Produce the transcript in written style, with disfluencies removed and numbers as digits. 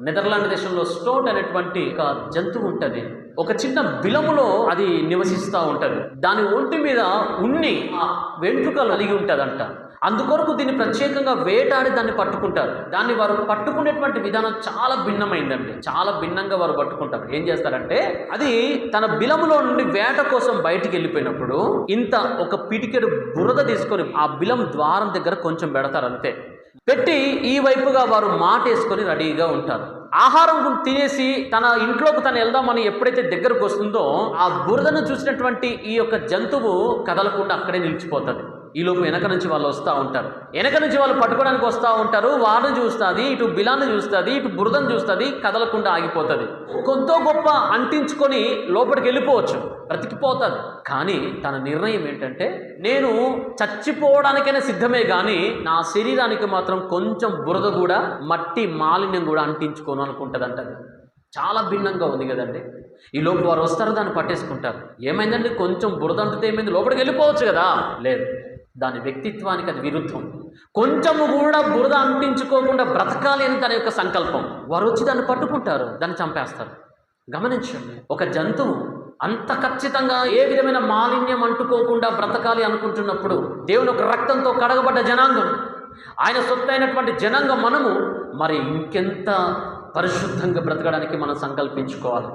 Netherland దేశంలో Stott అనేటువంటి ఒక జంతువు ఉంటుంది. ఒక చిన్న బిలములో అది నివసిస్తూ ఉంటుంది. దాని ఒంటి మీద ఉన్ని వెంట్రుకలు కలిగి ఉంటుందంట. అందుకొరకు దీన్ని ప్రత్యేకంగా వేటాడి దాన్ని పట్టుకుంటారు. దాన్ని వారు పట్టుకునేటువంటి విధానం చాలా భిన్నమైందండి. చాలా భిన్నంగా వారు పట్టుకుంటారు. ఏం చేస్తారంటే, అది తన బిలములో నుండి వేట కోసం బయటికి వెళ్ళిపోయినప్పుడు ఇంత ఒక పిటికెడు బురద తీసుకొని ఆ బిలం ద్వారం దగ్గర కొంచెం పెడతారు అంతే. పెట్టి ఈ వైపుగా వారు మాటేసుకొని రెడీగా ఉంటారు. ఆహారం తినేసి తన ఇంట్లోకి తను వెళ్దామని ఎప్పుడైతే దగ్గరకు వస్తుందో ఆ బురదను చూసినటువంటి ఈ యొక్క జంతువు కదలకుండా అక్కడే నిలిచిపోతుంది. ఈలోపు వెనక నుంచి వాళ్ళు వస్తూ ఉంటారు. వెనక నుంచి వాళ్ళు పట్టుకోవడానికి వస్తూ ఉంటారు. వారిని చూస్తుంది, ఇటు బిలాన్ని చూస్తుంది, ఇటు బురదను చూస్తుంది, కదలకుండా ఆగిపోతుంది. కొంత గొప్ప అంటించుకొని లోపలికి వెళ్ళిపోవచ్చు, బ్రతికిపోతుంది. కానీ తన నిర్ణయం ఏంటంటే, నేను చచ్చిపోవడానికైనా సిద్ధమే కానీ నా శరీరానికి మాత్రం కొంచెం బురద కూడా, మట్టి మాలిన్యం కూడా అంటించుకోను అనుకుంటుంది. చాలా భిన్నంగా ఉంది కదండి. ఈ లోపు వారు వస్తారు, దాన్ని పట్టేసుకుంటారు. ఏమైందండి, కొంచెం బురద అంటితే ఏమైంది, లోపలికి వెళ్ళిపోవచ్చు కదా. లేదు, దాని వ్యక్తిత్వానికి అది విరుద్ధం. కొంచెము కూడా బురద అంటించుకోకుండా బ్రతకాలి అని తన యొక్క సంకల్పం. వారు వచ్చి దాన్ని పట్టుకుంటారు, దాన్ని చంపేస్తారు. గమనించండి, ఒక జంతువు అంత ఖచ్చితంగా ఏ విధమైన మాలిన్యం అంటుకోకుండా బ్రతకాలి అనుకుంటున్నప్పుడు, దేవుని ఒక రక్తంతో కడగబడ్డ జనాంగం, ఆయన సొత్తు అయినటువంటి జనాంగం మనము మరి ఇంకెంత పరిశుద్ధంగా బ్రతకడానికి మనం సంకల్పించుకోవాలి.